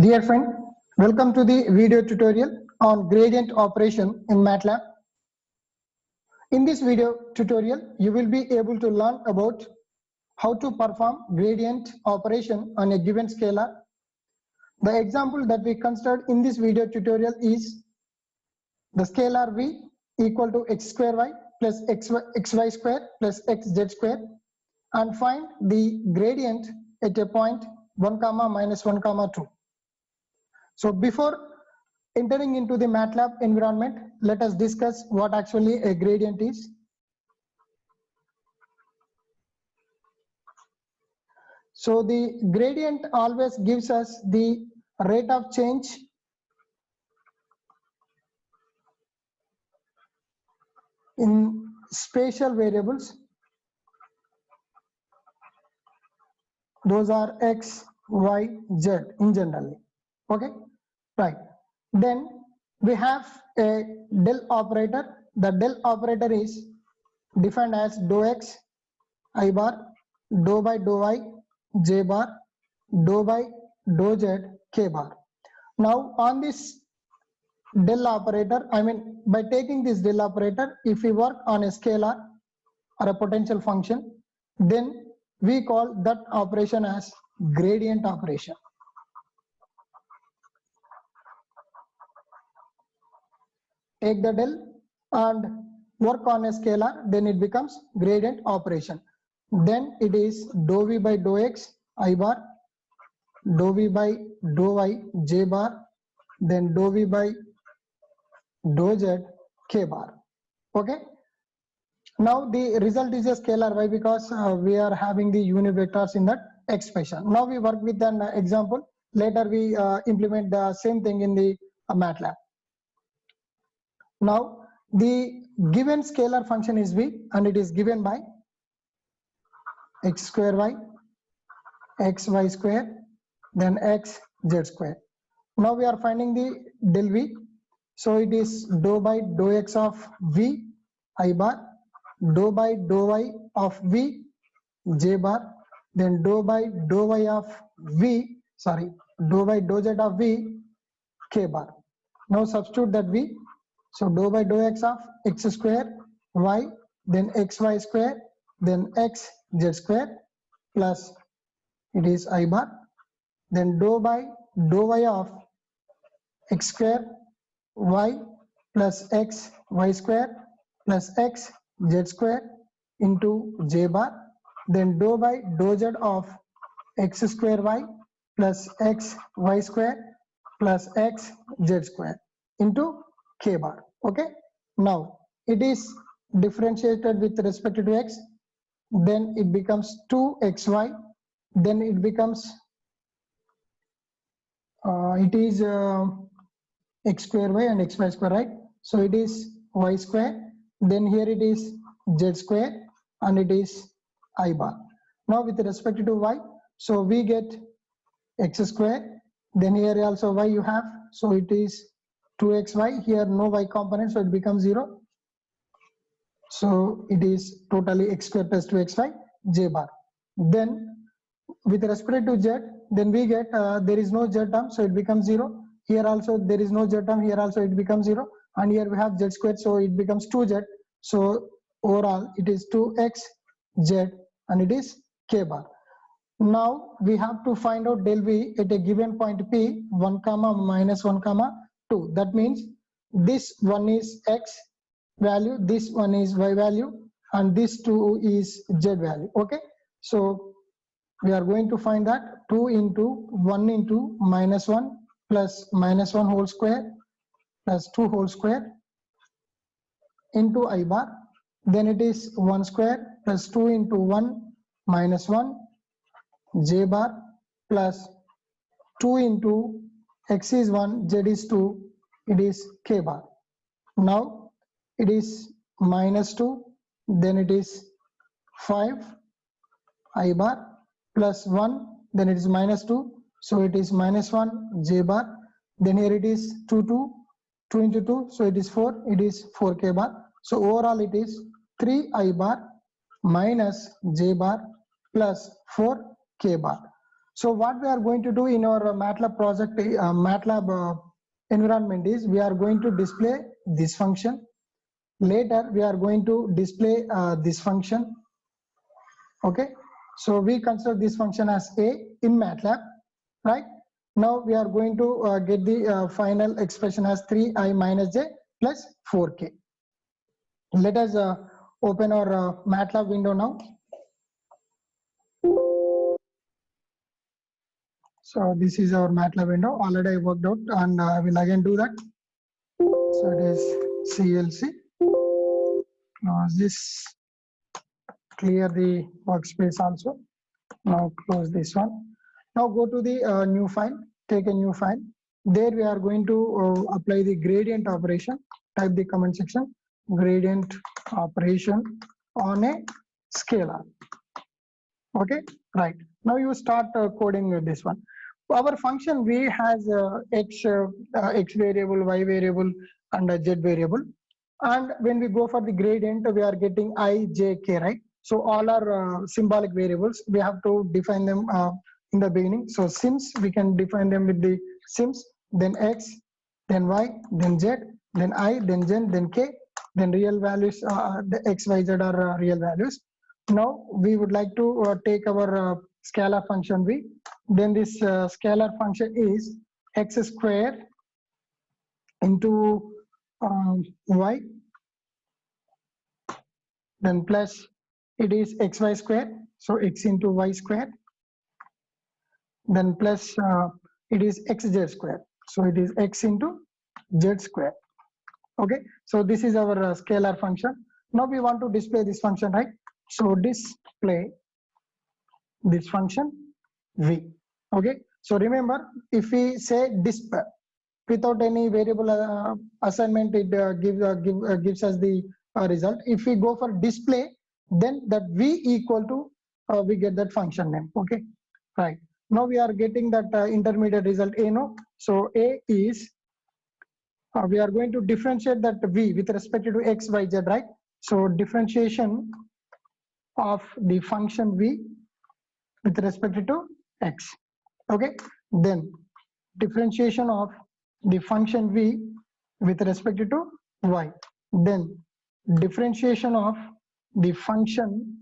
Dear friend, welcome to the video tutorial on gradient operation in MATLAB. In this video tutorial, you will be able to learn about how to perform gradient operation on a given scalar. The example that we considered in this video tutorial is the scalar v equal to x square y plus xy square plus xz square, and find the gradient at a point 1 comma minus 1 comma 2. So before entering into the MATLAB environment, let us discuss what actually a gradient is. So the gradient always gives us the rate of change in spatial variables. Those are x, y, z in generally. Okay, right. Then we have a del operator. The del operator is defined as dou x I bar, dou by dou y j bar, dou by dou z k bar. Now on this del operator, by taking this del operator, if we work on a scalar or a potential function, then we call that operation as gradient operation. Take the del and work on a scalar, then it becomes gradient operation. Then it is dou v by dou x I bar, dou v by dou y j bar, then dou v by dou z k bar. Okay, now the result is a scalar. Why? Because we are having the unit vectors in that expression. Now we work with an example. Later we implement the same thing in the MATLAB. Now the given scalar function is v, and it is given by x square y, x y square, then x z square. Now we are finding the del v. So it is dou by dou x of v I bar, dou by dou y of v j bar, then dou by dou y of dou by dou z of v k bar. Now substitute that v. So dou by dou x of x square y, then xy square, then x z square, plus it is I bar, then dou by dou y of x square y plus x y square plus x z square into j bar, then dou by dou z of x square y plus x y square plus x z square into k bar. Okay, now it is differentiated with respect to x, then it becomes 2xy, then it becomes x square y and xy square, right? So it is y square, then here it is z square, and it is I bar. Now with respect to y, so we get x square, then here also y you have, so it is 2xy, here no y component, so it becomes 0. So it is totally x square plus 2xy j bar. Then with respect to z, then we get there is no z term, so it becomes 0. Here also there is no z term, here also it becomes 0, and here we have z squared, so it becomes 2z. So overall it is 2x z, and it is k bar. Now we have to find out del v at a given point p 1 comma minus 1 comma 2. That means this one is x value, this one is y value, and this 2 is z value. Okay, so we are going to find that 2 into 1 into minus 1 plus minus 1 whole square plus 2 whole square into I bar, then it is 1 square plus 2 into 1 minus 1 j bar plus 2 into x is 1, z is 2, it is k bar. Now it is minus 2, then it is 5 I bar plus 1, then it is minus 2, so it is minus 1 j bar, then here it is 2 into 2, so it is 4, it is 4 k bar. So overall it is 3 I bar minus j bar plus 4 k bar. So what we are going to do in our MATLAB project, MATLAB environment is we are going to display this function. Later we are going to display this function. Okay, so we consider this function as a in MATLAB, right? Now we are going to get the final expression as 3i minus j plus 4k. Let us open our MATLAB window now. So this is our MATLAB window. Already I worked out, and I will again do that. So it is CLC. Close this. Clear the workspace also. Now close this one. Now go to the new file. Take a new file. There we are going to apply the gradient operation. Type the comment section. Gradient operation on a scalar. Okay, right. Now you start coding with this one. Our function v has x variable, y variable, and a z variable. And when we go for the gradient, we are getting I, j, k, right? So all are symbolic variables. We have to define them in the beginning. So sims, we can define them with the sims, then x, then y, then z, then I, then gen, then k, then real values, the x, y, z are real values. Now we would like to take our scalar function v. Then this scalar function is x square into y, then plus it is xy square, so x into y square, then plus it is xz square, so it is x into z square. Okay, so this is our scalar function. Now we want to display this function, right? So display this function v. Okay, so remember, if we say disp without any variable assignment, it gives us the result. If we go for display, then that v equal to we get that function name. Okay, right. Now we are getting that intermediate result a. No, so a is we are going to differentiate that v with respect to x, y, z, right? So differentiation of the function v with respect to x. Okay, then differentiation of the function v with respect to y, then differentiation of the function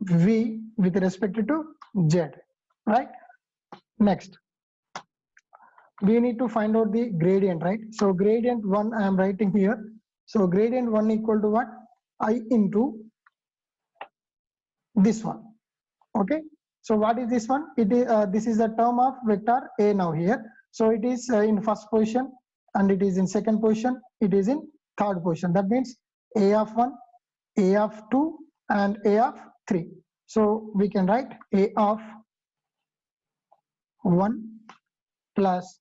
v with respect to z, right? Next we need to find out the gradient, right? So gradient 1 I am writing here. So gradient 1 equal to what? I into this one. Okay, so what is this one? It is this is a term of vector a now here. So it is in first position, and it is in second position, it is in third position. That means a of 1, a of 2, and a of 3. So we can write a of 1 plus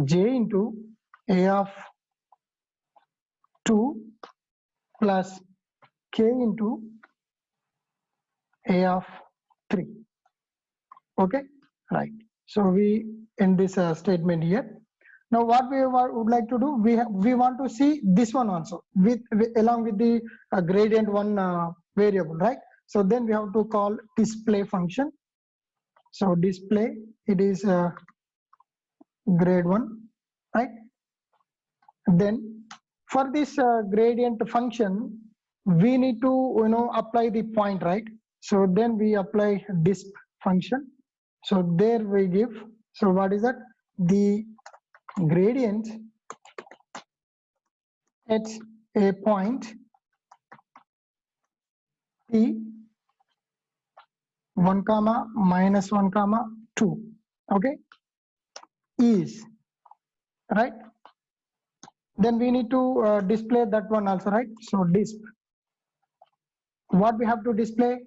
j into a of 2 plus k into a of 3. Okay, right. So we end this statement here. Now what we would like to do, we want to see this one also with along with the gradient 1 variable, right? So then we have to call display function. So display, it is grade 1, right? Then for this gradient function, we need to apply the point, right? So then we apply disp function. So there we give, so what is that? The gradient at a point p 1, minus 1, 2, okay, is, right? Then we need to display that one also, right? So disp, what we have to display?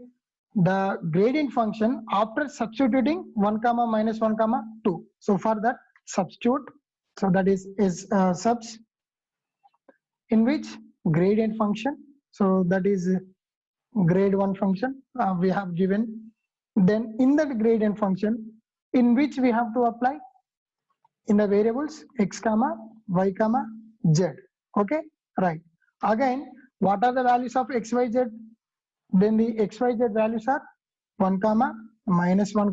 The gradient function after substituting 1, minus 1, 2. So for that, substitute, so that is subs, in which gradient function, so that is grade 1 function we have given. Then in that gradient function, in which we have to apply in the variables x, y, z. Okay, right. Again, what are the values of x, y, z? Then the x, y, z values are 1, minus 1,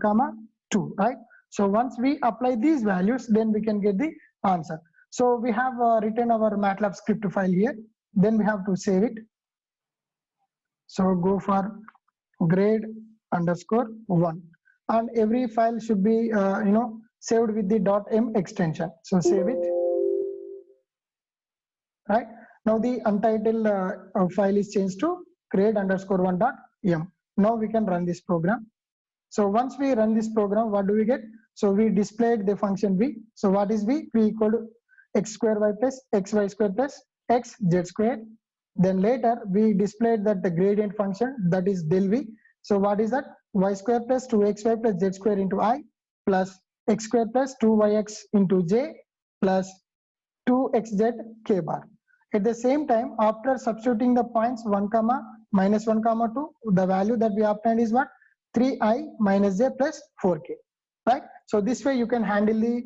2, right? So once we apply these values, then we can get the answer. So we have written our MATLAB script file here. Then we have to save it. So go for grade_1, and every file should be saved with the .m extension. So save it. Right now the untitled file is changed to grade_1.m. Now we can run this program. So once we run this program, what do we get? So we displayed the function v. So what is v? V equal to x square y plus xy square plus x z square. Then later we displayed that the gradient function, that is del v. So what is that? Y square plus 2xy plus z square into I plus x square plus 2yx into j plus 2xz k bar. At the same time, after substituting the points 1, minus 1, 2, the value that we obtained is what? 3i minus j plus 4k, right? So this way you can handle the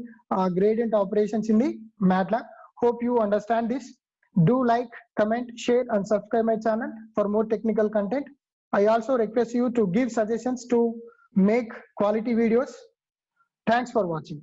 gradient operations in the MATLAB. Hope you understand this. Do like, comment, share and subscribe my channel for more technical content. I also request you to give suggestions to make quality videos. Thanks for watching.